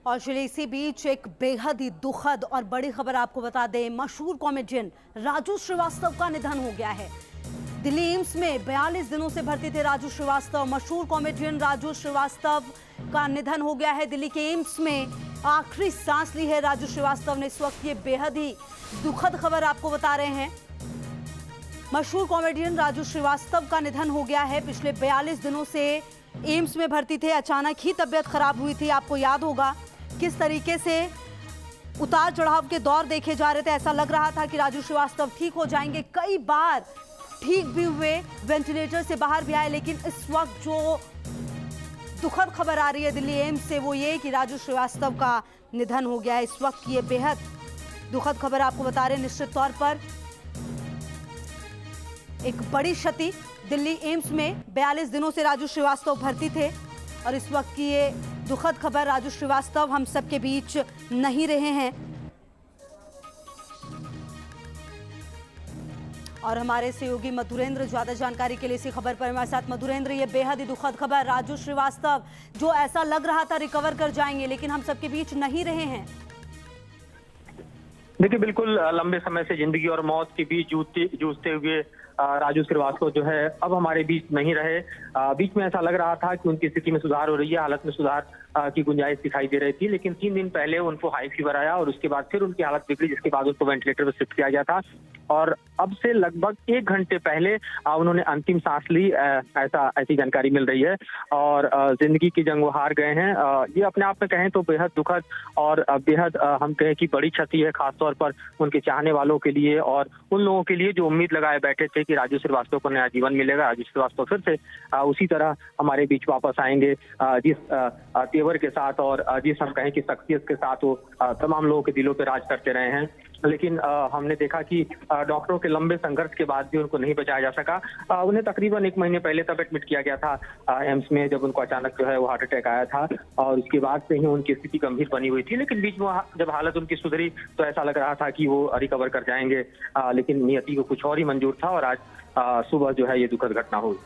और इसी बीच एक बेहद ही दुखद और बड़ी खबर आपको बता दें, मशहूर कॉमेडियन राजू श्रीवास्तव का निधन हो गया है। दिल्ली एम्स में 42 दिनों से भर्ती थे राजू श्रीवास्तव। मशहूर कॉमेडियन राजू श्रीवास्तव का निधन हो गया है। दिल्ली के एम्स में आखिरी सांस ली है राजू श्रीवास्तव ने। इस वक्त ये बेहद ही दुखद खबर आपको बता रहे हैं। मशहूर कॉमेडियन राजू श्रीवास्तव का निधन हो गया है। पिछले 42 दिनों से एम्स में भर्ती थे। अचानक ही तबीयत खराब हुई थी। आपको याद होगा किस तरीके से उतार चढ़ाव के दौर देखे जा रहे थे। ऐसा लग रहा था कि राजू श्रीवास्तव ठीक हो जाएंगे। कई बार ठीक भी हुए, वेंटिलेटर से बाहर भी आए, लेकिन इस वक्त जो दुखद खबर आ रही है दिल्ली एम्स से वो ये कि राजू श्रीवास्तव का निधन हो गया है। इस वक्त ये बेहद दुखद खबर आपको बता रहे हैं। निश्चित तौर पर एक बड़ी क्षति। दिल्ली एम्स में 42 दिनों से राजू श्रीवास्तव भर्ती थे और इस वक्त की ये दुखद खबर, राजू श्रीवास्तव हम सबके बीच नहीं रहे हैं। और हमारे सहयोगी मधुरेंद्र ज्यादा जानकारी के लिए इसी खबर पर हमारे साथ। मधुरेंद्र, ये बेहद ही दुखद खबर, राजू श्रीवास्तव जो ऐसा लग रहा था रिकवर कर जाएंगे, लेकिन हम सबके बीच नहीं रहे हैं। देखिए, बिल्कुल लंबे समय से जिंदगी और मौत के बीच जूझते हुए राजू श्रीवास्तव जो है अब हमारे बीच नहीं रहे। बीच में ऐसा लग रहा था कि उनकी स्थिति में सुधार हो रही है, हालत में सुधार की गुंजाइश दिखाई दे रही थी, लेकिन 3 दिन पहले उनको हाई फीवर आया और उसके बाद फिर उनकी हालत बिगड़ी, जिसके बाद उनको वेंटिलेटर पर शिफ्ट किया गया था। और अब से लगभग 1 घंटे पहले उन्होंने अंतिम सांस ली, ऐसी जानकारी मिल रही है। और जिंदगी की जंग वो हार गए हैं। ये अपने आप में कहें तो बेहद दुखद और बेहद हम कहें कि बड़ी क्षति है, खासतौर पर उनके चाहने वालों के लिए और उन लोगों के लिए जो उम्मीद लगाए बैठे थे कि राजू श्रीवास्तव को नया जीवन मिलेगा, राजू श्रीवास्तव फिर से उसी तरह हमारे बीच वापस आएंगे, जिस तेवर के साथ और जिस हम कहें कि शख्सियत के साथ वो तमाम लोगों के दिलों पे राज करते रहे हैं। लेकिन हमने देखा कि डॉक्टरों के लंबे संघर्ष के बाद भी उनको नहीं बचाया जा सका। उन्हें तकरीबन 1 महीने पहले तब एडमिट किया गया था एम्स में, जब उनको अचानक जो है वो हार्ट अटैक आया था और उसके बाद से ही उनकी स्थिति गंभीर बनी हुई थी। लेकिन बीच में जब हालत उनकी सुधरी तो ऐसा लग रहा था कि वो रिकवर कर जाएंगे, लेकिन नियति को कुछ और ही मंजूर था और आज सुबह जो है ये दुखद घटना हुई।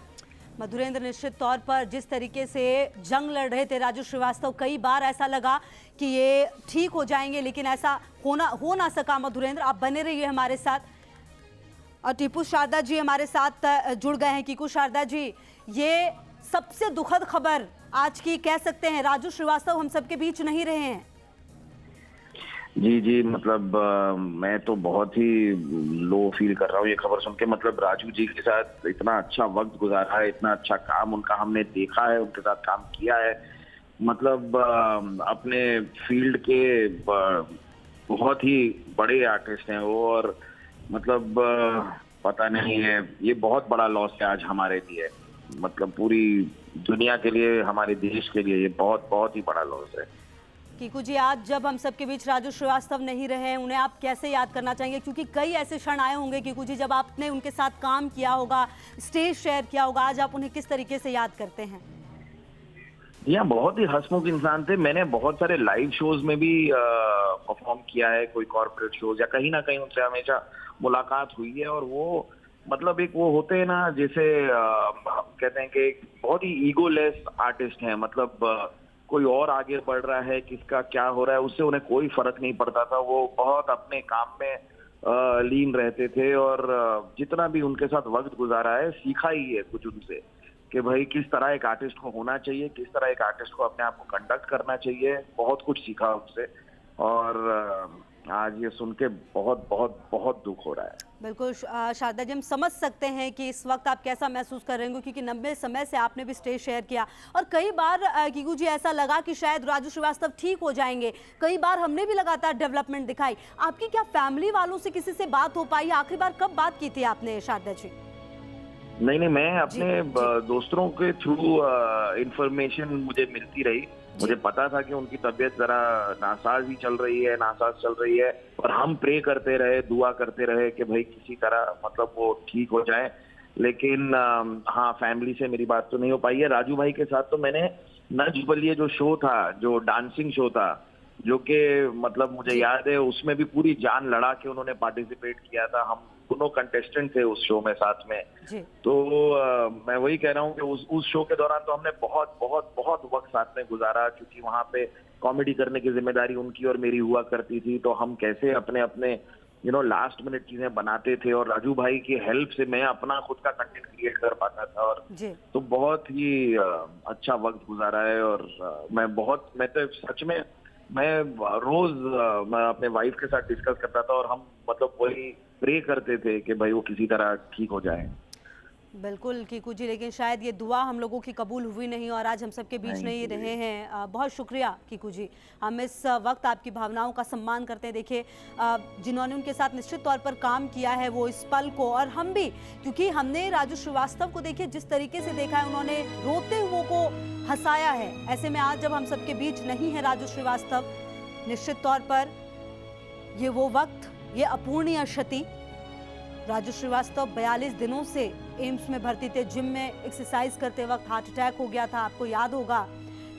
मधुरेंद्र, निश्चित तौर पर जिस तरीके से जंग लड़ रहे थे राजू श्रीवास्तव, कई बार ऐसा लगा कि ये ठीक हो जाएंगे, लेकिन ऐसा हो ना सका। मधुरेंद्र, आप बने रहिए हमारे साथ। और टीपू शारदा जी हमारे साथ जुड़ गए हैं। टीपू शारदा जी, ये सबसे दुखद खबर आज की कह सकते हैं, राजू श्रीवास्तव हम सबके बीच नहीं रहे हैं। जी, मतलब मैं तो बहुत ही लो फील कर रहा हूँ ये खबर सुन के। मतलब राजू जी के साथ इतना अच्छा वक्त गुजारा है, इतना अच्छा काम उनका हमने देखा है, उनके साथ काम किया है। मतलब अपने फील्ड के बहुत ही बड़े आर्टिस्ट हैं वो। और मतलब पता नहीं है, ये बहुत बड़ा लॉस है आज हमारे लिए, मतलब पूरी दुनिया के लिए, हमारे देश के लिए ये बहुत बहुत ही बड़ा लॉस है। कीकू जी, आज जब हम सबके बीच राजू श्रीवास्तव नहीं रहे, उन्हें आप कैसे याद करना चाहेंगे? क्योंकि कई ऐसे क्षण आए होंगे कीकू जी जब आपने उनके साथ काम किया होगा, स्टेज शेयर किया होगा। आज आप उन्हें किस तरीके से याद करते हैं? यहाँ बहुत ही हंसमुख इंसान थे। मैंने बहुत सारे लाइव शोज में भी परफॉर्म किया है, कोई कॉर्पोरेट शोज, या कहीं ना कहीं उनसे हमेशा मुलाकात हुई है। और वो मतलब एक वो होते हैं ना, जैसे कहते हैं कि बहुत ही ईगोलेस आर्टिस्ट हैं। मतलब कोई और आगे बढ़ रहा है, किसका क्या हो रहा है, उससे उन्हें कोई फर्क नहीं पड़ता था। वो बहुत अपने काम में लीन रहते थे। और जितना भी उनके साथ वक्त गुजारा है, सीखा ही है कुछ उनसे कि भाई किस तरह एक आर्टिस्ट को होना चाहिए, किस तरह एक आर्टिस्ट को अपने आप को कंडक्ट करना चाहिए। बहुत कुछ सीखा उनसे। और आज ये सुन के बहुत बहुत बहुत दुख हो रहा है। बिल्कुल शारदा जी, हम समझ सकते हैं कि इस वक्त आप कैसा महसूस कर रहे होंगे, क्योंकि लंबे समय से आपने भी स्टेज शेयर किया और कई बार कीकू जी ऐसा लगा कि शायद राजू श्रीवास्तव ठीक हो जाएंगे। कई बार हमने भी लगातार डेवलपमेंट दिखाई। आपकी क्या फैमिली वालों से किसी से बात हो पाई? आखिरी बार कब बात की थी आपने शारदा जी? नहीं, मैं अपने दोस्तों के थ्रू इंफॉर्मेशन मुझे मिलती रही। मुझे पता था कि उनकी तबीयत जरा नासाज चल रही है। और हम प्रे करते रहे, दुआ करते रहे कि भाई किसी तरह मतलब वो ठीक हो जाए। लेकिन हाँ, फैमिली से मेरी बात तो नहीं हो पाई है। राजू भाई के साथ तो मैंने नच बलिए जो शो था, जो डांसिंग शो था, जो कि मतलब मुझे याद है उसमें भी पूरी जान लड़ा के उन्होंने पार्टिसिपेट किया था। हम दोनों कंटेस्टेंट थे उस शो में साथ में। जी। तो मैं वही कह रहा हूँ कि उस शो के दौरान तो हमने बहुत बहुत बहुत वक्त साथ में गुजारा, क्योंकि वहां पे कॉमेडी करने की जिम्मेदारी उनकी और मेरी हुआ करती थी। तो हम कैसे अपने अपने लास्ट मिनट चीजें बनाते थे, और राजू भाई की हेल्प से मैं अपना खुद का कंटेंट क्रिएट कर पाता था। और जी। तो बहुत ही अच्छा वक्त गुजारा है। और मैं तो सच में मैं रोज मैं अपने वाइफ के साथ डिस्कस करता था, और हम मतलब वही प्रे करते थे कि भाई वो किसी तरह ठीक हो जाए। बिल्कुल कीकू जी, लेकिन शायद ये दुआ हम लोगों की कबूल हुई नहीं और आज हम सबके बीच नहीं रहे हैं। बहुत शुक्रिया कीकू जी, हम इस वक्त आपकी भावनाओं का सम्मान करते हैं। देखिए, जिन्होंने उनके साथ निश्चित तौर पर काम किया है वो इस पल को, और हम भी, क्योंकि हमने राजू श्रीवास्तव को देखिए जिस तरीके से देखा है, उन्होंने रोते हुए को हंसाया है। ऐसे में आज जब हम सबके बीच नहीं है राजू श्रीवास्तव, निश्चित तौर पर ये वो वक्त, ये अपूर्णीय क्षति। राजू श्रीवास्तव 42 दिनों से एम्स में भर्ती थे। जिम में एक्सरसाइज करते वक्त हार्ट अटैक हो गया था, आपको याद होगा।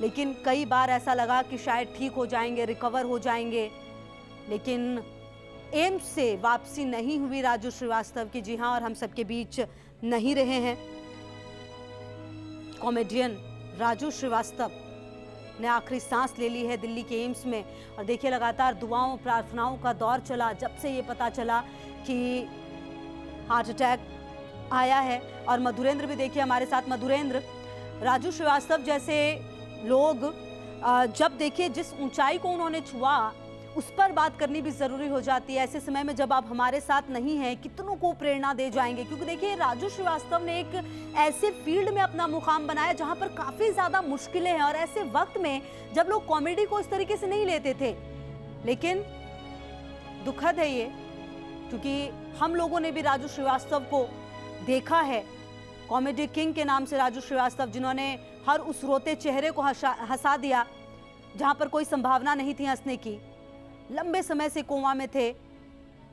लेकिन कई बार ऐसा लगा कि शायद ठीक हो जाएंगे, रिकवर हो जाएंगे, लेकिन एम्स से वापसी नहीं हुई राजू श्रीवास्तव की। जी हां, और हम सबके बीच नहीं रहे हैं। कॉमेडियन राजू श्रीवास्तव ने आखिरी सांस ले ली है दिल्ली के एम्स में। और देखिए, लगातार दुआओं प्रार्थनाओं का दौर चला जब से ये पता चला कि हार्ट अटैक आया है। और मधुरेंद्र भी देखिए हमारे साथ। मधुरेंद्र, राजू श्रीवास्तव जैसे लोग जब देखिए जिस ऊंचाई को उन्होंने छुआ, उस पर बात करनी भी ज़रूरी हो जाती है। ऐसे समय में जब आप हमारे साथ नहीं हैं, कितनों को प्रेरणा दे जाएंगे। क्योंकि देखिए, राजू श्रीवास्तव ने एक ऐसे फील्ड में अपना मुकाम बनाया जहां पर काफ़ी ज़्यादा मुश्किलें हैं, और ऐसे वक्त में जब लोग कॉमेडी को इस तरीके से नहीं लेते थे। लेकिन दुखद है ये, क्योंकि हम लोगों ने भी राजू श्रीवास्तव को देखा है। कॉमेडी किंग के नाम से राजू श्रीवास्तव, जिन्होंने हर उस रोते चेहरे को हंसा दिया जहां पर कोई संभावना नहीं थी हंसने की। लंबे समय से कोमा में थे,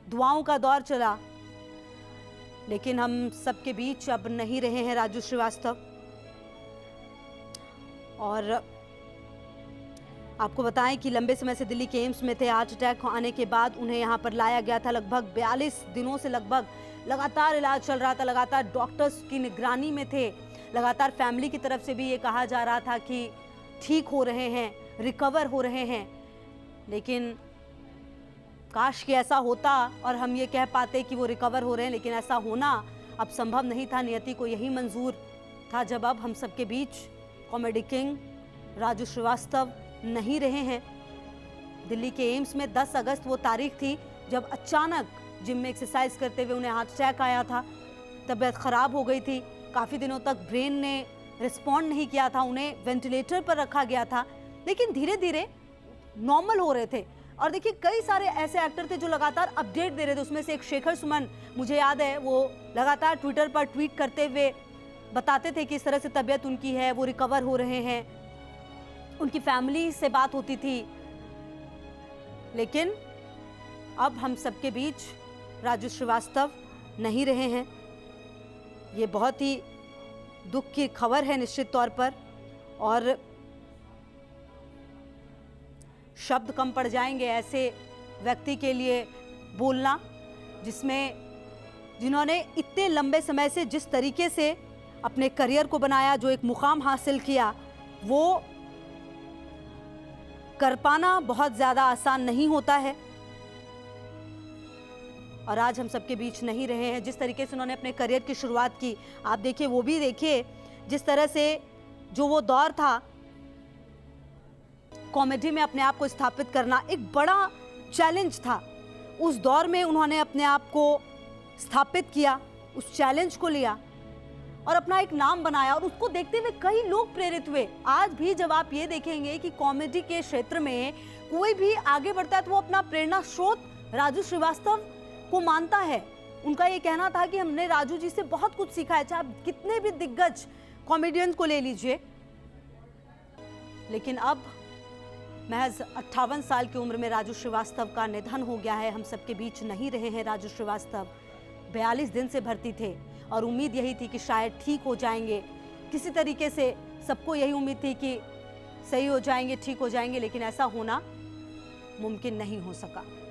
दुआओं का दौर चला, लेकिन हम सबके बीच अब नहीं रहे हैं राजू श्रीवास्तव। और आपको बताएं कि लंबे समय से दिल्ली के एम्स में थे। हार्ट अटैक आने के बाद उन्हें यहां पर लाया गया था। लगभग 42 दिनों से लगातार इलाज चल रहा था, लगातार डॉक्टर्स की निगरानी में थे, लगातार फैमिली की तरफ से भी ये कहा जा रहा था कि ठीक हो रहे हैं, रिकवर हो रहे हैं। लेकिन काश कि ऐसा होता और हम ये कह पाते कि वो रिकवर हो रहे हैं, लेकिन ऐसा होना अब संभव नहीं था। नियति को यही मंजूर था जब अब हम सबके बीच कॉमेडी किंग राजू श्रीवास्तव नहीं रहे हैं। दिल्ली के एम्स में 10 अगस्त वो तारीख थी जब अचानक जिम में एक्सरसाइज करते हुए उन्हें हार्ट अटैक आया था। तबीयत खराब हो गई थी, काफ़ी दिनों तक ब्रेन ने रिस्पॉन्ड नहीं किया था, उन्हें वेंटिलेटर पर रखा गया था, लेकिन धीरे धीरे नॉर्मल हो रहे थे। और देखिए, कई सारे ऐसे एक्टर थे जो लगातार अपडेट दे रहे थे। उसमें से एक शेखर सुमन, मुझे याद है, वो लगातार ट्विटर पर ट्वीट करते हुए बताते थे कि इस तरह से तबीयत उनकी है, वो रिकवर हो रहे हैं, उनकी फैमिली से बात होती थी। लेकिन अब हम सबके बीच राजू श्रीवास्तव नहीं रहे हैं। ये बहुत ही दुख की खबर है निश्चित तौर पर, और शब्द कम पड़ जाएंगे ऐसे व्यक्ति के लिए बोलना, जिन्होंने इतने लंबे समय से जिस तरीके से अपने करियर को बनाया, जो एक मुकाम हासिल किया, वो कर पाना बहुत ज़्यादा आसान नहीं होता है। और आज हम सबके बीच नहीं रहे हैं। जिस तरीके से उन्होंने अपने करियर की शुरुआत की, आप देखिए, वो भी देखिए जिस तरह से जो वो दौर था, कॉमेडी में अपने आप को स्थापित करना एक बड़ा चैलेंज था। उस दौर में उन्होंने अपने आप को स्थापित किया, उस चैलेंज को लिया और अपना एक नाम बनाया, और उसको देखते हुए कई लोग प्रेरित हुए। आज भी जब आप ये देखेंगे कि कॉमेडी के क्षेत्र में कोई भी आगे बढ़ता है तो वो अपना प्रेरणा स्रोत राजू श्रीवास्तव को मानता है। उनका ये कहना था कि हमने राजू जी से बहुत कुछ सीखा है, चाहे आप कितने भी दिग्गज कॉमेडियन को ले लीजिए। लेकिन अब महज 58 साल की उम्र में राजू श्रीवास्तव का निधन हो गया है। हम सबके बीच नहीं रहे हैं राजू श्रीवास्तव। 42 दिन से भर्ती थे और उम्मीद यही थी कि शायद ठीक हो जाएंगे, किसी तरीके से सबको यही उम्मीद थी कि सही हो जाएंगे, ठीक हो जाएंगे, लेकिन ऐसा होना मुमकिन नहीं हो सका।